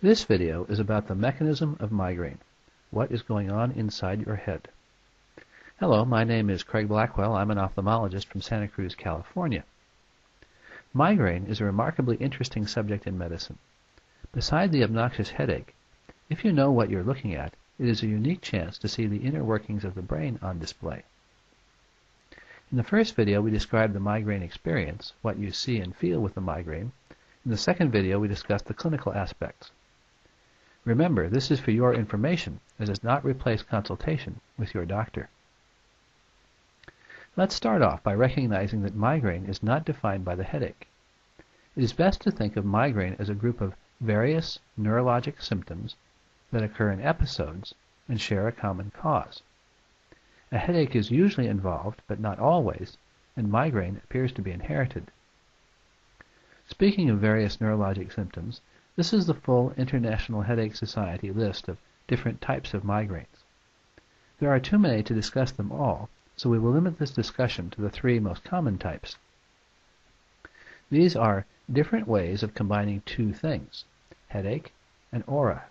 This video is about the mechanism of migraine. What is going on inside your head? Hello, my name is Craig Blackwell. I'm an ophthalmologist from Santa Cruz, California. Migraine is a remarkably interesting subject in medicine. Beside the obnoxious headache, if you know what you're looking at, it is a unique chance to see the inner workings of the brain on display. In the first video, we described the migraine experience, what you see and feel with the migraine. In the second video, we discussed the clinical aspects. Remember, this is for your information. It does not replace consultation with your doctor. Let's start off by recognizing that migraine is not defined by the headache. It is best to think of migraine as a group of various neurologic symptoms that occur in episodes and share a common cause. A headache is usually involved, but not always, and migraine appears to be inherited. Speaking of various neurologic symptoms, this is the full International Headache Society list of different types of migraines. There are too many to discuss them all, so we will limit this discussion to the three most common types. These are different ways of combining two things, headache and aura.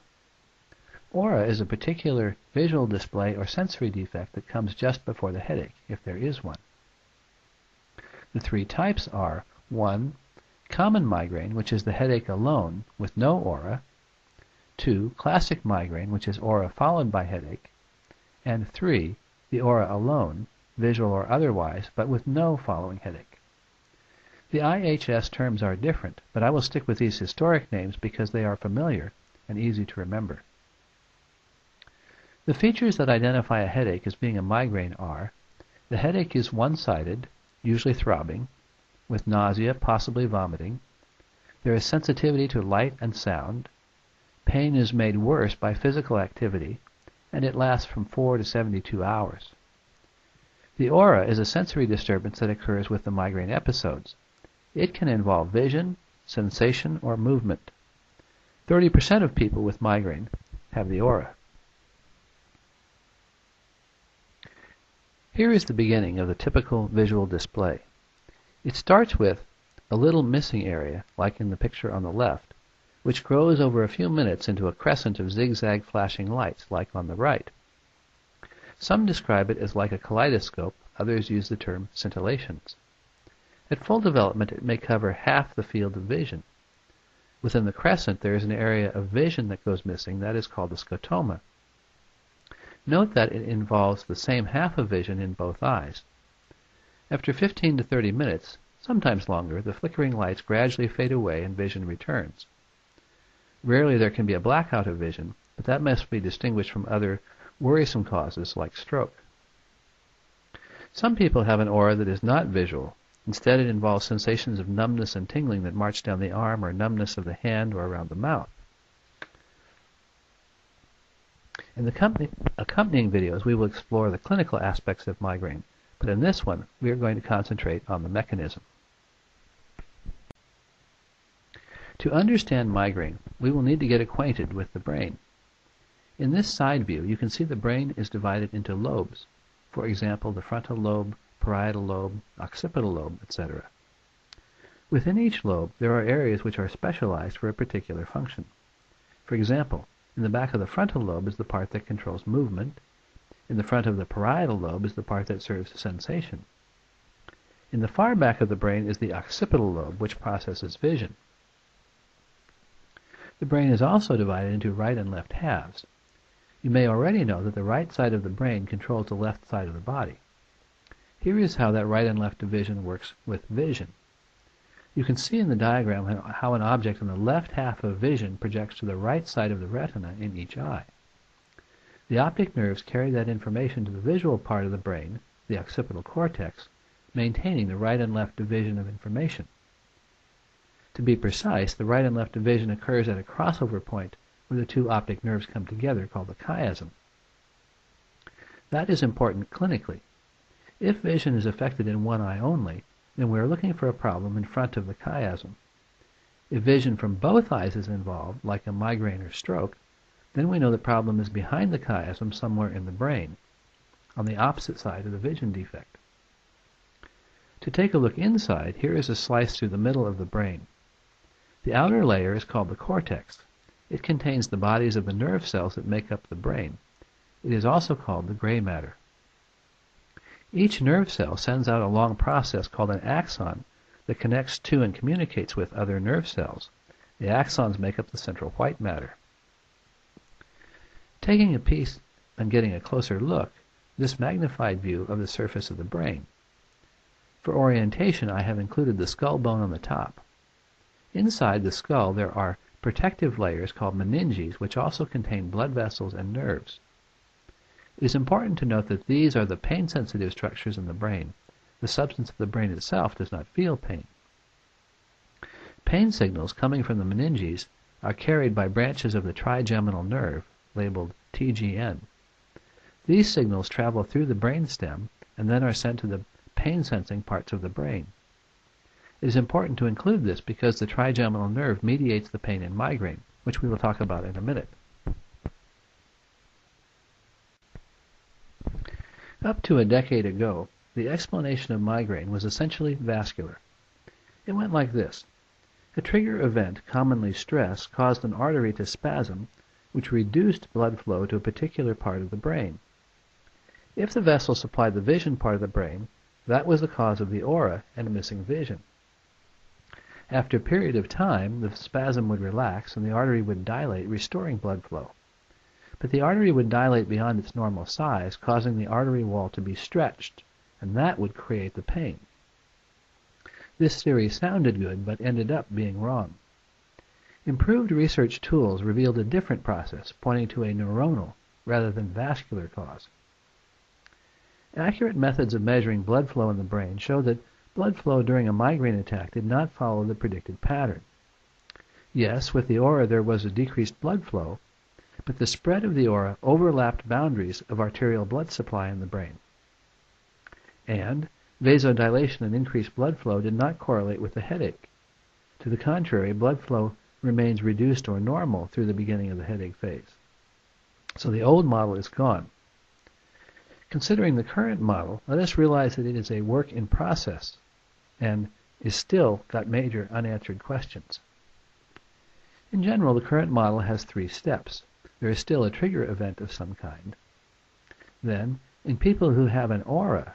Aura is a particular visual display or sensory defect that comes just before the headache, if there is one. The three types are 1. Common migraine, which is the headache alone with no aura. 2. Classic migraine, which is aura followed by headache. And 3. The aura alone, visual or otherwise, but with no following headache. The IHS terms are different, but I will stick with these historic names because they are familiar and easy to remember. The features that identify a headache as being a migraine are: the headache is one-sided, usually throbbing, with nausea, possibly vomiting. There is sensitivity to light and sound. Pain is made worse by physical activity, and it lasts from 4 to 72 hours. The aura is a sensory disturbance that occurs with the migraine episodes. It can involve vision, sensation, or movement. 30% of people with migraine have the aura. Here is the beginning of the typical visual display. It starts with a little missing area, like in the picture on the left, which grows over a few minutes into a crescent of zigzag flashing lights, like on the right. Some describe it as like a kaleidoscope, others use the term scintillations. At full development, it may cover half the field of vision. Within the crescent, there is an area of vision that goes missing, that is called the scotoma. Note that it involves the same half of vision in both eyes. After 15 to 30 minutes, sometimes longer, the flickering lights gradually fade away and vision returns. Rarely there can be a blackout of vision, but that must be distinguished from other worrisome causes like stroke. Some people have an aura that is not visual. Instead, it involves sensations of numbness and tingling that march down the arm, or numbness of the hand or around the mouth. In the accompanying videos, we will explore the clinical aspects of migraine, but in this one, we are going to concentrate on the mechanism. To understand migraine, we will need to get acquainted with the brain. In this side view, you can see the brain is divided into lobes. For example, the frontal lobe, parietal lobe, occipital lobe, etc. Within each lobe, there are areas which are specialized for a particular function. For example, in the back of the frontal lobe is the part that controls movement. In the front of the parietal lobe is the part that serves sensation. In the far back of the brain is the occipital lobe, which processes vision. The brain is also divided into right and left halves. You may already know that the right side of the brain controls the left side of the body. Here is how that right and left division works with vision. You can see in the diagram how an object in the left half of vision projects to the right side of the retina in each eye. The optic nerves carry that information to the visual part of the brain, the occipital cortex, maintaining the right and left division of information. To be precise, the right and left division occurs at a crossover point where the two optic nerves come together, called the chiasm. That is important clinically. If vision is affected in one eye only, then we are looking for a problem in front of the chiasm. If vision from both eyes is involved, like a migraine or stroke, then we know the problem is behind the chiasm somewhere in the brain, on the opposite side of the vision defect. To take a look inside, here is a slice through the middle of the brain. The outer layer is called the cortex. It contains the bodies of the nerve cells that make up the brain. It is also called the gray matter. Each nerve cell sends out a long process called an axon that connects to and communicates with other nerve cells. The axons make up the central white matter. Taking a piece and getting a closer look, this magnified view of the surface of the brain. For orientation, I have included the skull bone on the top. Inside the skull there are protective layers called meninges, which also contain blood vessels and nerves. It is important to note that these are the pain-sensitive structures in the brain. The substance of the brain itself does not feel pain. Pain signals coming from the meninges are carried by branches of the trigeminal nerve, labeled TGN. These signals travel through the brainstem and then are sent to the pain-sensing parts of the brain. It is important to include this because the trigeminal nerve mediates the pain in migraine, which we will talk about in a minute. Up to a decade ago, the explanation of migraine was essentially vascular. It went like this. A trigger event, commonly stress, caused an artery to spasm, which reduced blood flow to a particular part of the brain. If the vessel supplied the vision part of the brain, that was the cause of the aura and missing vision. After a period of time, the spasm would relax and the artery would dilate, restoring blood flow. But the artery would dilate beyond its normal size, causing the artery wall to be stretched, and that would create the pain. This theory sounded good, but ended up being wrong. Improved research tools revealed a different process, pointing to a neuronal rather than vascular cause. Accurate methods of measuring blood flow in the brain show that blood flow during a migraine attack did not follow the predicted pattern. Yes, with the aura there was a decreased blood flow, but the spread of the aura overlapped boundaries of arterial blood supply in the brain. And vasodilation and increased blood flow did not correlate with the headache. To the contrary, blood flow remains reduced or normal through the beginning of the headache phase. So the old model is gone. Considering the current model, let us realize that it is a work in process and is still got major unanswered questions. In general, the current model has 3 steps. There is still a trigger event of some kind. Then, in people who have an aura,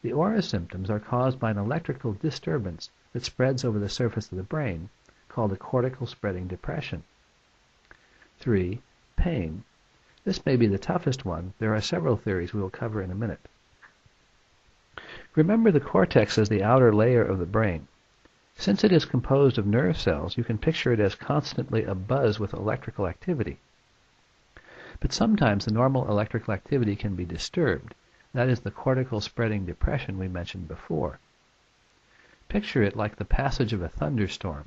the aura symptoms are caused by an electrical disturbance that spreads over the surface of the brain, called a cortical spreading depression. 3. Pain. This may be the toughest one. There are several theories we will cover in a minute. Remember the cortex as the outer layer of the brain. Since it is composed of nerve cells, you can picture it as constantly abuzz with electrical activity. But sometimes the normal electrical activity can be disturbed. That is the cortical spreading depression we mentioned before. Picture it like the passage of a thunderstorm.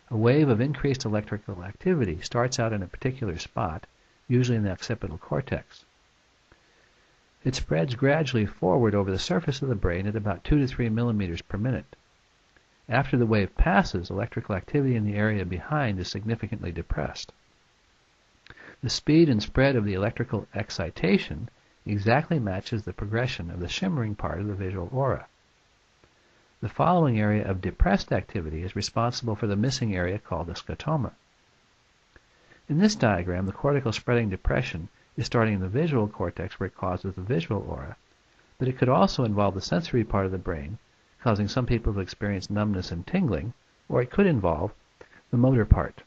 A wave of increased electrical activity starts out in a particular spot, usually in the occipital cortex. It spreads gradually forward over the surface of the brain at about 2 to 3 millimeters per minute. After the wave passes, electrical activity in the area behind is significantly depressed. The speed and spread of the electrical excitation exactly matches the progression of the shimmering part of the visual aura. The following area of depressed activity is responsible for the missing area called the scotoma. In this diagram, the cortical spreading depression is starting in the visual cortex where it causes the visual aura, but it could also involve the sensory part of the brain, causing some people to experience numbness and tingling, or it could involve the motor part.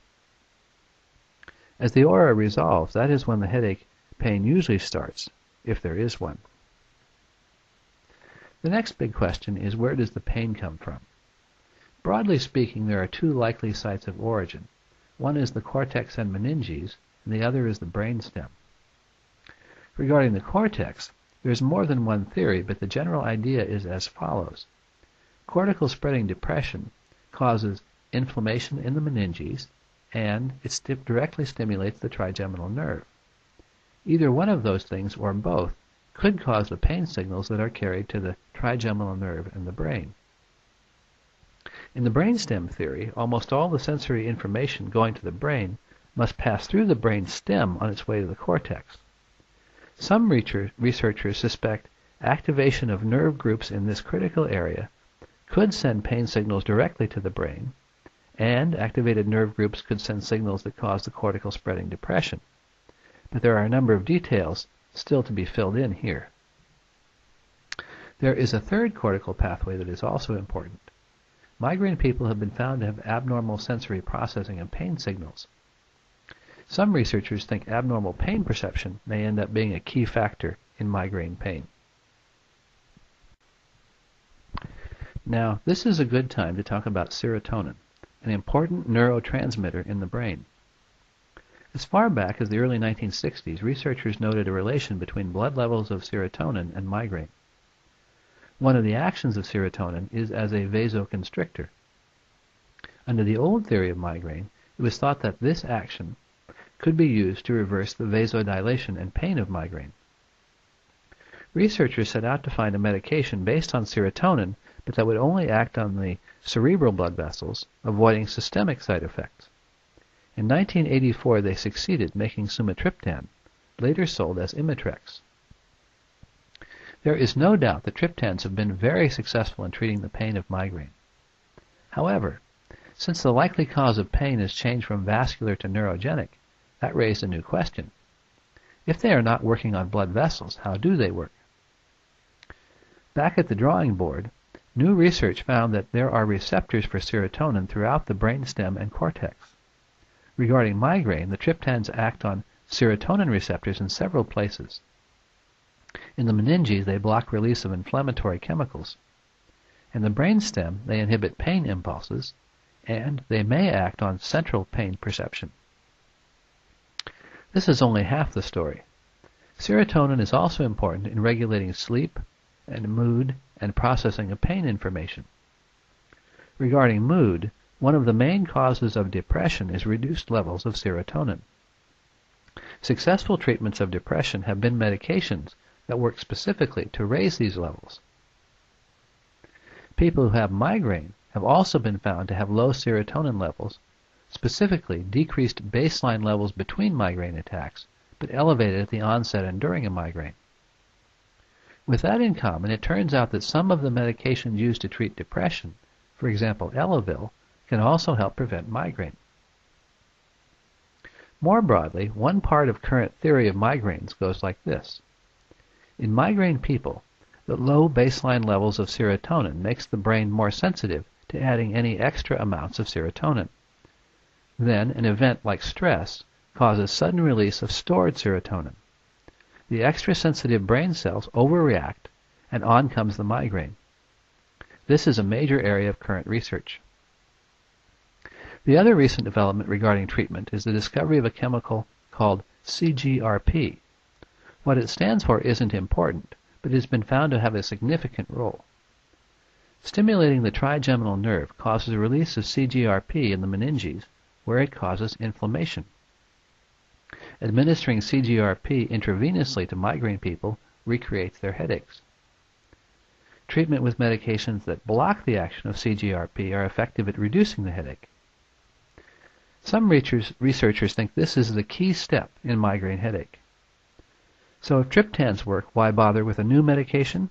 As the aura resolves, that is when the headache pain usually starts, if there is one. The next big question is, where does the pain come from? Broadly speaking, there are 2 likely sites of origin. One is the cortex and meninges, and the other is the brainstem. Regarding the cortex, there is more than one theory, but the general idea is as follows. Cortical spreading depression causes inflammation in the meninges, and it directly stimulates the trigeminal nerve. Either one of those things, or both, could cause the pain signals that are carried to the trigeminal nerve in the brain. In the brainstem theory, almost all the sensory information going to the brain must pass through the brain stem on its way to the cortex. Some researchers suspect activation of nerve groups in this critical area could send pain signals directly to the brain, and activated nerve groups could send signals that cause the cortical spreading depression. But there are a number of details still to be filled in here. There is a third cortical pathway that is also important. Migraine people have been found to have abnormal sensory processing of pain signals. Some researchers think abnormal pain perception may end up being a key factor in migraine pain. Now, this is a good time to talk about serotonin, an important neurotransmitter in the brain. As far back as the early 1960s, researchers noted a relation between blood levels of serotonin and migraine. One of the actions of serotonin is as a vasoconstrictor. Under the old theory of migraine, it was thought that this action could be used to reverse the vasodilation and pain of migraine. Researchers set out to find a medication based on serotonin, but that would only act on the cerebral blood vessels, avoiding systemic side effects. In 1984 they succeeded, making sumatriptan, later sold as Imitrex. There is no doubt that triptans have been very successful in treating the pain of migraine. However, since the likely cause of pain has changed from vascular to neurogenic, that raised a new question. If they are not working on blood vessels, how do they work? Back at the drawing board, new research found that there are receptors for serotonin throughout the brainstem and cortex. Regarding migraine, the triptans act on serotonin receptors in several places. In the meninges, they block release of inflammatory chemicals. In the brainstem, they inhibit pain impulses, and they may act on central pain perception. This is only half the story. Serotonin is also important in regulating sleep and mood and processing of pain information. Regarding mood, one of the main causes of depression is reduced levels of serotonin. Successful treatments of depression have been medications that work specifically to raise these levels. People who have migraine have also been found to have low serotonin levels, specifically decreased baseline levels between migraine attacks, but elevated at the onset and during a migraine. With that in common, it turns out that some of the medications used to treat depression, for example Elavil, can also help prevent migraine. More broadly, one part of current theory of migraines goes like this. In migraine people, the low baseline levels of serotonin makes the brain more sensitive to adding any extra amounts of serotonin. Then, an event like stress causes sudden release of stored serotonin. The extra sensitive brain cells overreact, and on comes the migraine. This is a major area of current research. The other recent development regarding treatment is the discovery of a chemical called CGRP. What it stands for isn't important, but it has been found to have a significant role. Stimulating the trigeminal nerve causes a release of CGRP in the meninges, where it causes inflammation. Administering CGRP intravenously to migraine people recreates their headaches. Treatment with medications that block the action of CGRP are effective at reducing the headache. Some researchers think this is the key step in migraine headache. So if triptans work, why bother with a new medication?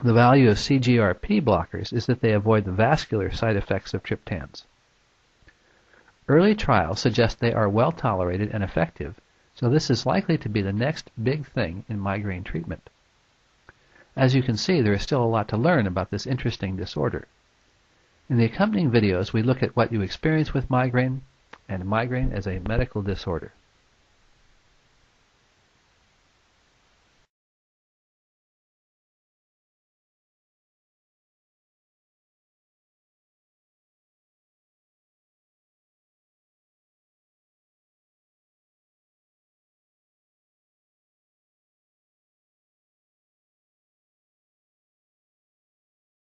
The value of CGRP blockers is that they avoid the vascular side effects of triptans. Early trials suggest they are well tolerated and effective, so this is likely to be the next big thing in migraine treatment. As you can see, there is still a lot to learn about this interesting disorder. In the accompanying videos, we look at what you experience with migraine and migraine as a medical disorder.